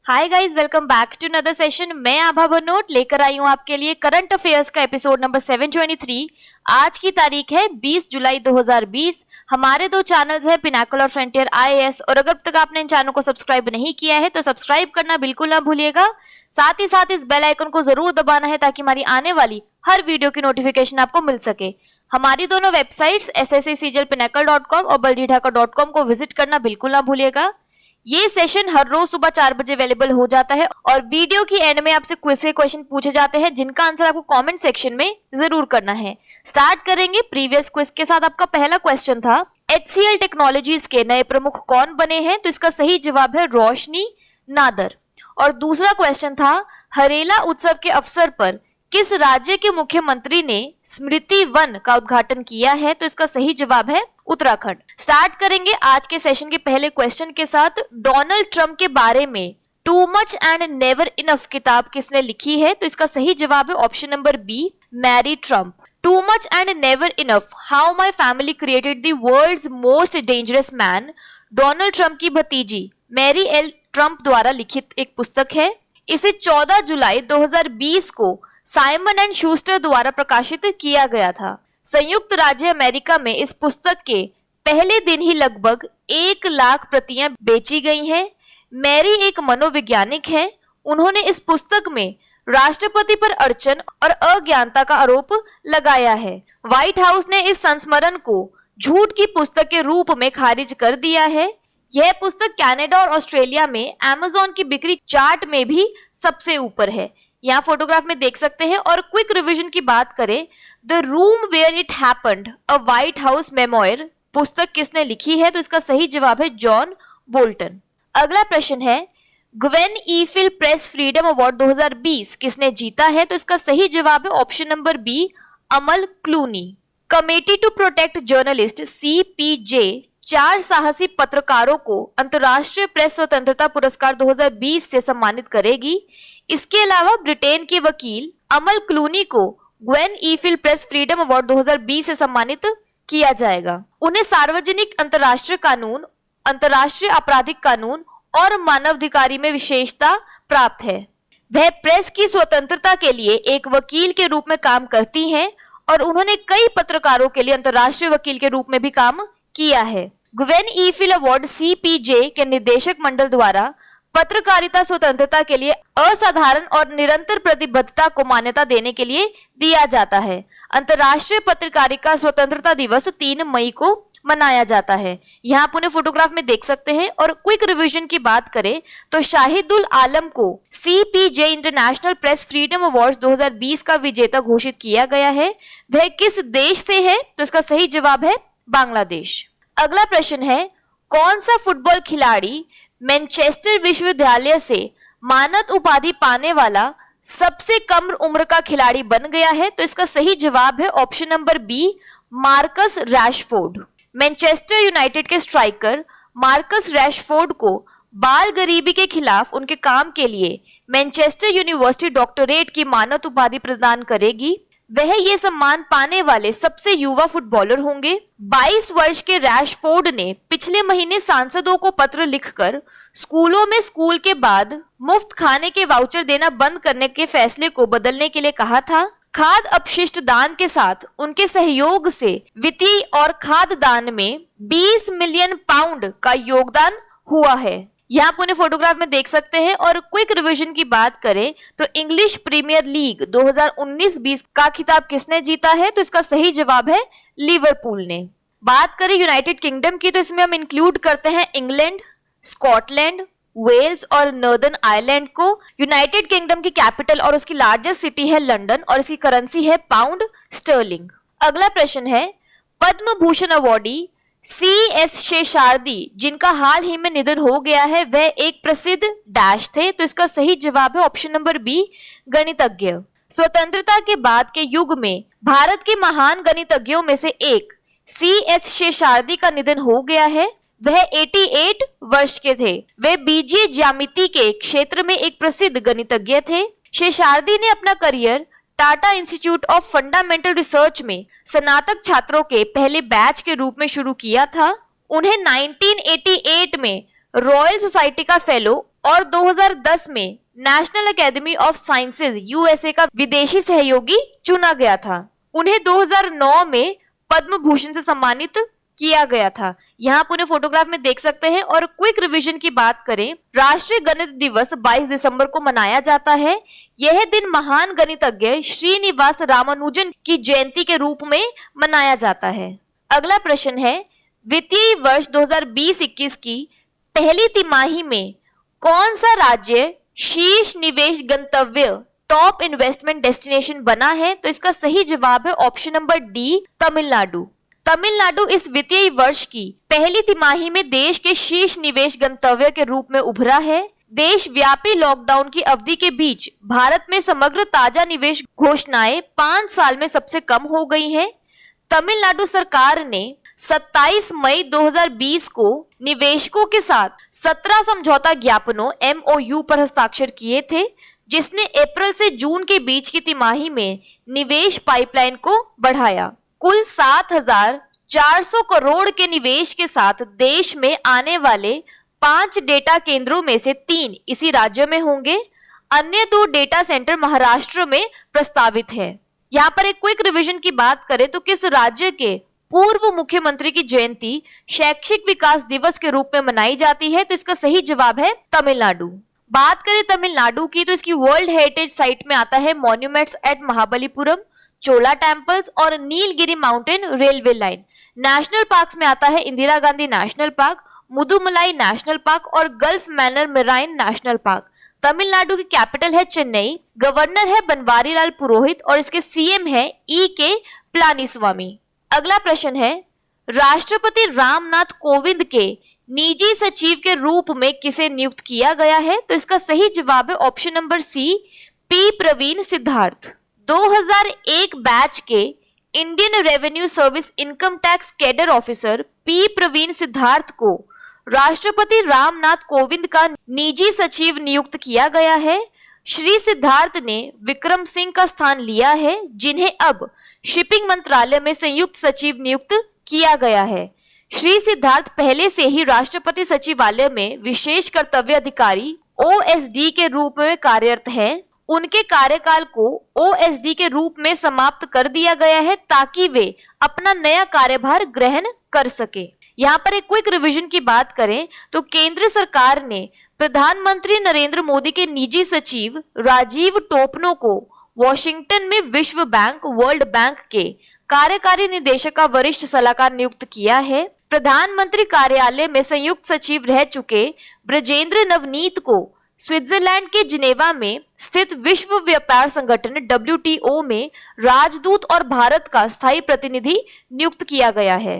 Hi guys, welcome back to another session. मैं आभा भनोट लेकर आई हूँ आपके लिए करंट अफेयर्स का एपिसोड नंबर 723। आज की तारीख है 20 जुलाई 2020। हमारे दो चैनल्स हैं, पिनाकल और फ्रंटियर आईएएस, और अगर अब तक आपने इन चैनल को सब्सक्राइब नहीं किया है तो सब्सक्राइब करना बिल्कुल ना भूलिएगा। साथ ही साथ इस बेल आइकन को जरूर दबाना है ताकि हमारी आने वाली हर वीडियो की नोटिफिकेशन आपको मिल सके। हमारी दोनों वेबसाइट्स sscglpinacle.com और baljeethaka.com को विजिट करना बिल्कुल ना भूलिएगा। ये सेशन हर रोज सुबह 4 बजे अवेलेबल हो जाता है और वीडियो की एंड में आपसे क्विज के क्वेश्चन पूछे जाते हैं जिनका आंसर आपको कमेंट सेक्शन में जरूर करना है। स्टार्ट करेंगे प्रीवियस क्विज के साथ। आपका पहला क्वेश्चन था HCL टेक्नोलॉजीज के नए प्रमुख कौन बने हैं, तो इसका सही जवाब है रोशनी नादर। और दूसरा क्वेश्चन था हरेला उत्सव के अवसर पर किस राज्य के मुख्यमंत्री ने स्मृति वन का उद्घाटन किया है, तो इसका सही जवाब है उत्तराखंड। स्टार्ट करेंगे आज के सेशन के पहले क्वेश्चन के साथ। डोनाल्ड ट्रंप के बारे में too much and never enough किताब किसने लिखी है, तो इसका सही जवाब है option number B, Mary Trump. Too much and never enough, how my family created the world's most dangerous man, Donald Trump की भतीजी मैरी एल ट्रंप द्वारा लिखित एक पुस्तक है। इसे 14 जुलाई 2020 को साइमन एंड शूस्टर द्वारा प्रकाशित किया गया था। संयुक्त राज्य अमेरिका में इस पुस्तक के पहले दिन ही लगभग 1 लाख प्रतियां बेची गई हैं। मैरी एक मनोवैज्ञानिक हैं। उन्होंने इस पुस्तक में राष्ट्रपति पर अड़चन और अज्ञानता का आरोप लगाया है। व्हाइट हाउस ने इस संस्मरण को झूठ की पुस्तक के रूप में खारिज कर दिया है। यह पुस्तक कनाडा और ऑस्ट्रेलिया में अमेज़न की बिक्री चार्ट में भी सबसे ऊपर है। यहाँ फोटोग्राफ में देख सकते हैं। और क्विक रिवीजन की बात करें, the room where it happened a White House memoir पुस्तक किसने लिखी है, तो इसका सही जवाब है जॉन बोल्टन। अगला प्रश्न है Gwen Ifill press freedom award 2020 किसने जीता है, तो इसका सही जवाब है option number B, Amal Clooney. Committee to protect journalist CPJ 4 साहसी पत्रकारों को अंतर्राष्ट्रीय प्रेस स्वतंत्रता पुरस्कार 2020 से सम्मानित करेगी। इसके अलावा ब्रिटेन के वकील अमल क्लूनी को Gwen Ifill press freedom award 2020 से सम्मानित किया जाएगा। उन्हें सार्वजनिक अंतर्राष्ट्रीय कानून, अंतर्राष्ट्रीय आपराधिक कानून और मानवाधिकार में विशेषता प्राप्त है। वह प्रेस की स्वतंत्रता के लिए एक वकील के रूप में काम करती हैं और उन्होंने कई पत्रकारों के लिए अंतर्राष्ट्रीय वकील के रूप में भी काम किया है। ग्वेन ईफिल अवार्ड CPJ के निदेशक मंडल द्वारा पत्रकारिता स्वतंत्रता के लिए असाधारण और निरंतर प्रतिबद्धता को मान्यता देने के लिए दिया जाता है। अंतर्राष्ट्रीय पत्रकारिता स्वतंत्रता दिवस 3 मई को मनाया जाता है। यहाँ आप उन्हें फोटोग्राफ में देख सकते हैं। और क्विक रिवीजन की बात करें तो शाहिदुल आलम को CPJ international press freedom award 2020 का विजेता घोषित किया गया है। वह किस देश से है, तो इसका सही जवाब है बांग्लादेश। अगला प्रश्न है कौन सा फुटबॉल खिलाड़ी मैनचेस्टर विश्वविद्यालय से मानद उपाधि पाने वाला सबसे कम उम्र का खिलाड़ी बन गया है, तो इसका सही जवाब है option number B, Marcus Rashford. Manchester United के स्ट्राइकर मार्कस रैशफोर्ड को बाल गरीबी के खिलाफ उनके काम के लिए मैनचेस्टर यूनिवर्सिटी डॉक्टरेट की मानद उपाधि प्रदान करेगी। वह ये सम्मान पाने वाले सबसे युवा फुटबॉलर होंगे। 22 वर्ष के रैशफोर्ड ने पिछले महीने सांसदों को पत्र लिखकर स्कूलों में स्कूल के बाद मुफ्त खाने के वाउचर देना बंद करने के फैसले को बदलने के लिए कहा था। खाद्य अपशिष्ट दान के साथ उनके सहयोग से वित्तीय और खाद्य दान में 20 मिलियन पाउंड का योगदान हुआ है। यहाँ आप उन्हें फोटोग्राफ में देख सकते हैं। और क्विक रिवीजन की बात करें तो इंग्लिश प्रीमियर लीग 2019-20 का खिताब किसने जीता है, तो इसका सही जवाब है लिवरपूल ने। बात करें यूनाइटेड किंगडम की तो इसमें हम इंक्लूड करते हैं इंग्लैंड, स्कॉटलैंड, वेल्स और नॉर्दर्न आयरलैंड को। यूनाइटेड किंगडम की कैपिटल और उसकी लार्जेस्ट सिटी है लंदन और इसकी करेंसी है पाउंड स्टर्लिंग। अगला प्रश्न है पद्म भूषण अवार्डी CS शेषाद्री जिनका हाल ही में निधन हो गया है, वह एक प्रसिद्ध डैश थे, तो इसका सही जवाब है ऑप्शन नंबर बी, गणितज्ञ। स्वतंत्रता के बाद के युग में भारत के महान गणितज्ञों में से एक CS शेषाद्री का निधन हो गया है। वह 88 वर्ष के थे। वे बीजीय ज्यामिति के क्षेत्र में एक प्रसिद्ध गणितज्ञ थे। शेषाद्री ने अपना career Tata institute of fundamental research में स्नातक छात्रों के पहले बैच के रूप में शुरू किया था। उन्हें 1988 में रॉयल सोसाइटी का फेलो और 2010 में national academy of sciences USA का विदेशी सहयोगी चुना गया था। उन्हें 2009 में पद्म भूषण से सम्मानित किया गया था। यहाँ आप उन्हें फोटोग्राफ में देख सकते हैं। और क्विक रिवीजन की बात करें, राष्ट्रीय गणित दिवस 22 दिसंबर को मनाया जाता है। यह दिन महान गणितज्ञ श्रीनिवास रामानुजन की जयंती के रूप में मनाया जाता है। अगला प्रश्न है, वित्तीय वर्ष 2020-21 की पहली तिमाही में कौन सा राज्य शीर्ष निवेश गंतव्य टॉप इन्वेस्टमेंट डेस्टिनेशन बना है? तो इसका सही जवाब है option number D, Tamil Nadu. Tamil Nadu इस वित्तीय वर्ष की पहली तिमाही में देश के शीर्ष निवेश गंतव्य के रूप में उभरा है। देशव्यापी लॉकडाउन की अवधि के बीच भारत में समग्र ताजा निवेश घोषणाएं 5 साल में सबसे कम हो गई हैं। तमिलनाडु सरकार ने 27 मई 2020 को निवेशकों के साथ 17 समझौता ज्ञापनों MOU पर हस्ताक्षर किए थे, जिसने अप्रैल से जून के बीच की तिमाही में निवेश पाइपलाइन को बढ़ाया। कुल 7,400 करोड़ के निवेश के साथ देश में आने वाले 5 डेटा केंद्रों में से 3 इसी राज्य में होंगे। अन्य 2 डेटा सेंटर महाराष्ट्र में प्रस्तावित है। यहाँ पर एक क्विक रिवीजन की बात करें तो किस राज्य के पूर्व मुख्यमंत्री की जयंती शैक्षिक विकास दिवस के रूप में मनाई जाती है? तो इसका सही जवाब है तमिलनाडु। बात करें तमिलनाडु की तो इसकी वर्ल्ड हेरिटेज साइट में आता है monuments at Mahabalipuram, Chola temples और Nilgiri mountain railway line. National parks में आता है Indira Gandhi national park, Mudumalai national park और gulf Mannar marine national park. Tamil Nadu की कैपिटल है चेन्नई, गवर्नर है बनवारीलाल पुरोहित और इसके सीएम है E.K. पलानीस्वामी। अगला प्रश्न है, राष्ट्रपति रामनाथ कोविंद के निजी सचिव के रूप में किसे नियुक्त किया गया है? तो इसका सही जवाब है option number C, P. Praveen Siddharth. 2001 batch के Indian revenue service income tax cadre officer P. Praveen Siddharth को राष्ट्रपति रामनाथ कोविंद का निजी सचिव नियुक्त किया गया है। श्री सिद्धार्थ ने विक्रम सिंह का स्थान लिया है, जिन्हें अब शिपिंग मंत्रालय में संयुक्त सचिव नियुक्त किया गया है। श्री सिद्धार्थ पहले से ही राष्ट्रपति सचिवालय में विशेष कर्तव्य अधिकारी OSD के रूप में कार्यरत हैं। उनके कार्यकाल को OSD के रूप में समाप्त कर दिया गया है ताकि वे अपना नया कार्यभार ग्रहण कर सके। यहाँ पर एक क्विक रिवीजन की बात करें तो केंद्र सरकार ने प्रधानमंत्री नरेंद्र मोदी के निजी सचिव राजीव टोपनो को वॉशिंगटन में विश्व बैंक, वर्ल्ड बैंक के कार्यकारी निदेशक का वरिष्ठ सलाहकार नियुक्त किया है। प्रधानमंत्री कार्यालय में संयुक्त सचिव रह चुके ब्रजेंद्र नवनीत को स्विट्जरलैंड के जिनेवा में स्थित विश्व व्यापार संगठन WTO में राजदूत और भारत का स्थायी प्रतिनिधि नियुक्त किया गया है।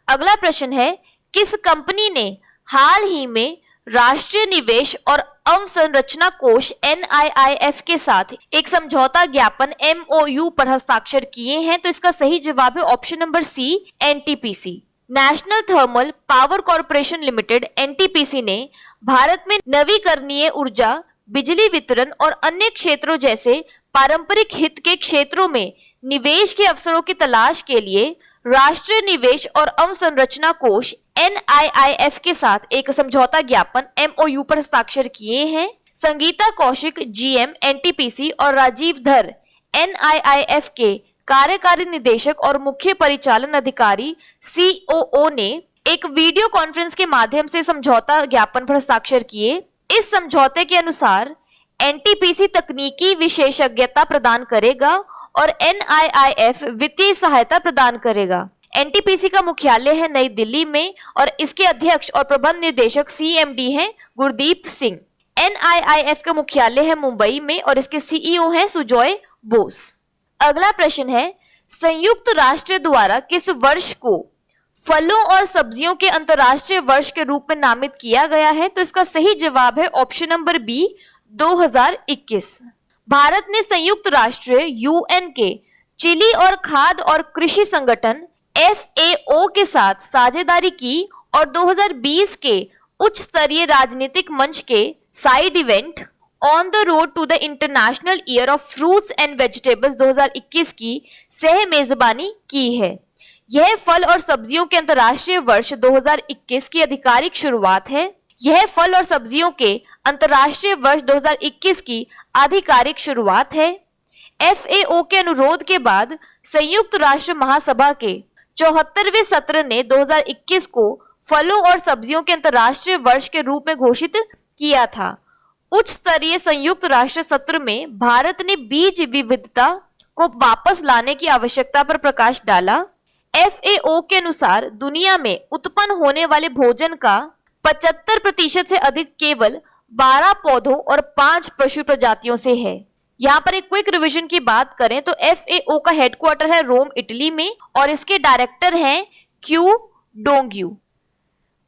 अगला प्रश्न है, किस कंपनी ने हाल ही में राष्ट्रीय निवेश और अवसंरचना कोष NIIF के साथ एक समझौता ज्ञापन MOU पर हस्ताक्षर किए हैं? तो इसका सही जवाब है option number C, NTPC। National thermal power corporation limited NTPC ने भारत में नवीकरणीय ऊर्जा, बिजली वितरण और अन्य क्षेत्रों जैसे पारंपरिक हित के क्षेत्रों में निवेश के अवसरों की तलाश के लिए राष्ट्रीय निवेश और अवसंरचना कोष NIIF के साथ एक समझौता ज्ञापन MOU पर हस्ताक्षर किए हैं। संगीता कौशिक GM NTPC और राजीव धर NIIF के कार्यकारी निदेशक और मुख्य परिचालन अधिकारी COO ने एक वीडियो कॉन्फ्रेंस के माध्यम से समझौता ज्ञापन पर हस्ताक्षर किए। इस समझौते के अनुसार NTPC तकनीकी विशेषज्ञता प्रदान करेगा और NIIF वित्तीय सहायता प्रदान करेगा। NTPC का मुख्यालय है नई दिल्ली में और इसके अध्यक्ष और प्रबंध निदेशक CMD हैं गुरदीप सिंह। NIIF का मुख्यालय है मुंबई में और इसके CEO हैं सुजॉय बोस। अगला प्रश्न है, संयुक्त राष्ट्र द्वारा किस वर्ष को फलों और सब्जियों के अंतर्राष्ट्रीय वर्ष के रूप में नामित किया गया है? तो इसका सही जवाब है ऑप्शन नंबर बी, 2021। भारत ने संयुक्त राष्ट्र UN के चिली और खाद्य और कृषि संगठन FAO के साथ साझेदारी की और 2020 के उच्च स्तरीय राजनीतिक मंच के side event on the road to the international year of fruits and vegetables 2021 की सह मेजबानी की है। यह फल और सब्जियों के अंतर्राष्ट्रीय वर्ष 2021 की आधिकारिक शुरुआत है। यह फल और सब्जियों के अंतर्राष्ट्रीय वर्ष 2021 की आधिकारिक शुरुआत है। FAO के अनुरोध के बाद संयुक्त राष्ट्र महासभा के 74वें सत्र ने 2021 को फलों और सब्जियों के अंतर्राष्ट्रीय वर्ष के रूप में घोषित किया था। उच्च स्तरीय संयुक्त राष्ट्र सत्र में भारत ने बीज विविधता को वापस लाने की आवश्यकता पर प्रकाश डाला। FAO के अनुसार दुनिया में उत्पन्न होने वाले भोजन का 75% से अधिक केवल 12 पौधों और 5 पशु प्रजातियों से है। यहाँ पर एक क्विक रिवीजन की बात करें तो FAO का हेडक्वार्टर है रोम, इटली में और इसके डायरेक्टर हैं क्यू डोंग्यू।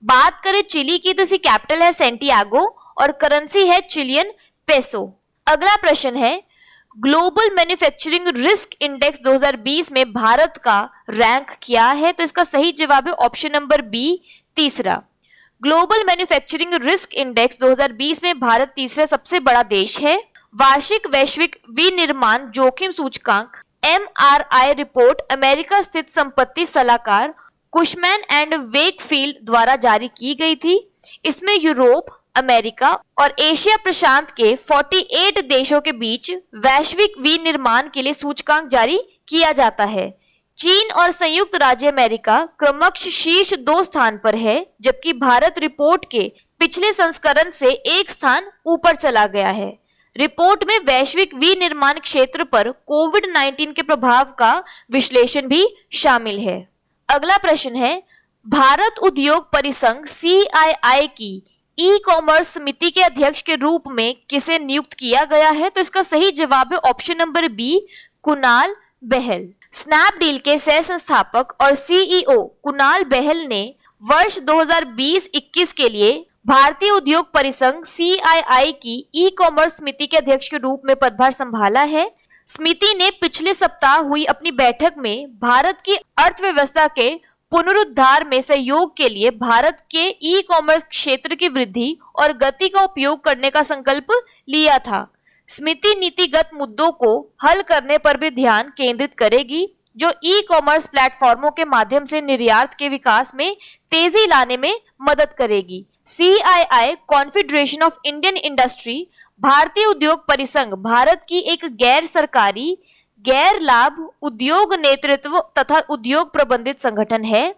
बात करें चिली की तो इसकी कैपिटल है सेंटियागो और करेंसी है चिलियन पेसो। अगला प्रश्न है ग्लोबल मैन्युफैक्चरिंग रिस्क इंडेक्स 2020 में भारत का रैंक क्या है? तो इसका सही जवाब है ऑप्शन नंबर बी, तीसरा। ग्लोबल मैन्युफैक्चरिंग रिस्क इंडेक्स 2020 में भारत तीसरा सबसे बड़ा देश है। वार्षिक वैश्विक विनिर्माण जोखिम सूचकांक MRI रिपोर्ट अमेरिका स्थित संपत्ति सलाहकार कुशमैन एंड वेकफील्ड द्वारा जारी की गई थी। इसमें यूरोप, अमेरिका और एशिया प्रशांत के 48 देशों के बीच वैश्विक विनिर्माण के लिए सूचकांक जारी किया जाता है। चीन और संयुक्त राज्य अमेरिका क्रमश शीर्ष 2 स्थान पर है, जबकि भारत रिपोर्ट के पिछले संस्करण से 1 स्थान ऊपर चला गया है। रिपोर्ट में वैश्विक विनिर्माण क्षेत्र पर कोविड-19 के प्रभाव का विश्लेषण भी शामिल है। अगला प्रश्न है भारत उद्योग परिसंघ CII की ई-कॉमर्स समिति के अध्यक्ष के रूप में किसे नियुक्त किया गया है? तो इसका सही जवाब है ऑप्शन नंबर बी, कुणाल बहल। स्नैपडील के सह संस्थापक और CEO कुणाल बहल ने वर्ष 2020-21 के लिए भारतीय उद्योग परिसंघ CII की ई-कॉमर्स समिति के अध्यक्ष के रूप में पदभार संभाला है। समिति ने पिछले सप्ताह हुई अपनी बैठक में भारत की अर्थव्यवस्था के पुनरुद्धार में सहयोग के लिए भारत के ई-कॉमर्स क्षेत्र की वृद्धि और गति का उपयोग करने का संकल्प लिया था। समिति नीतिगत मुद्दों को हल करने पर भी ध्यान केंद्रित करेगी, जो ई-कॉमर्स प्लेटफॉर्मों के माध्यम से निर्यात के विकास में तेजी लाने में मदद करेगी। CII confederation of Indian industry भारतीय उद्योग परिसंघ भारत की एक गैर सरकारी, गैर लाभ उद्योग नेतृत्व तथा उद्योग प्रबंधित संगठन है।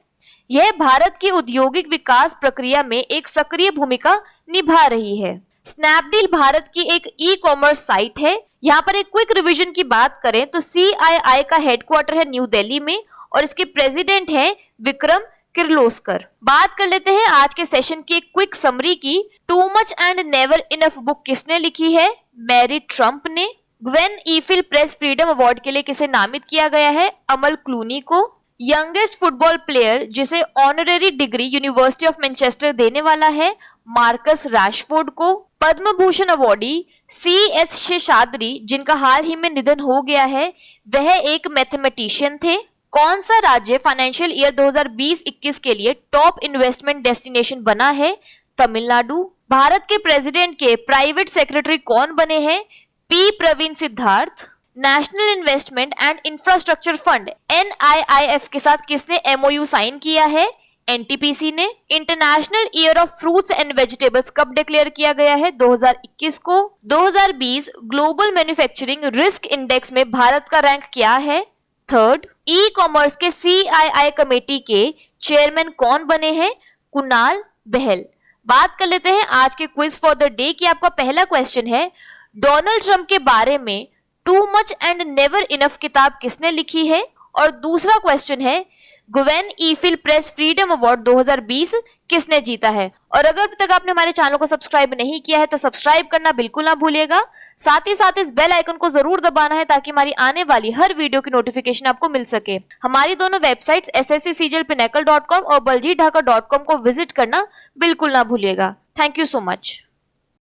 यह भारत की औद्योगिक विकास प्रक्रिया में एक सक्रिय भूमिका निभा रही है। स्नैपडील भारत की एक ई-कॉमर्स साइट है। यहाँ पर एक क्विक रिवीजन की बात करें तो CII का हेडक्वार्टर है न्यू दिल्ली में और इसके प्रेसिडेंट हैं विक्रम किर्लोस्कर। बात कर लेते हैं आज के सेशन की एक क्विक समरी की। To much and never enough book किसने लिखी है? मैरी ट्रंप ने। Gwen Ifill press freedom award के लिए किसे नामित किया गया है? अमल क्लूनी को। यंगेस्ट फुटबॉल प्लेयर जिसे honorary degree university of Manchester देने वाला है? मार्कस रैशफोर्ड को। पद्म भूषण अवार्डी CS शेषाद्री जिनका हाल ही में निधन हो गया है, वह एक मैथमेटिशियन थे। कौन सा राज्य फाइनेंशियल ईयर 2020-21 के लिए टॉप इन्वेस्टमेंट डेस्टिनेशन बना है? तमिलनाडु। भारत के प्रेसिडेंट के प्राइवेट सेक्रेटरी कौन बने हैं? P Praveen Siddharth. National investment and infrastructure fund NIIF के साथ किसने MOU साइन किया है? NTPC ने। International year of fruits and vegetables कब डिक्लेयर किया गया है? 2021 को। 2020 ग्लोबल मैन्युफैक्चरिंग रिस्क इंडेक्स में भारत का रैंक क्या है? 3rd। ई कॉमर्स के CII कमेटी के चेयरमैन कौन बने हैं? कुणाल बहल। बात कर लेते हैं आज के क्विज फॉर द डे की। आपका पहला क्वेश्चन है डोनाल्ड ट्रंप के बारे में too much and never enough किताब किसने लिखी है? और दूसरा क्वेश्चन है Gwen Ifill press freedom award 2020 किसने जीता है? और अगर अब तक आपने हमारे चैनल को सब्सक्राइब नहीं किया है तो सब्सक्राइब करना बिल्कुल ना भूलिएगा। साथ ही साथ इस बेल आइकन को जरूर दबाना है ताकि हमारी आने वाली हर वीडियो की नोटिफिकेशन आपको मिल सके। हमारी दोनों वेबसाइट्स sscCGLPinnacle.com और baljeetdhaka.com को विजिट करना बिल्कुल ना भूलिएगा। Thank you so much.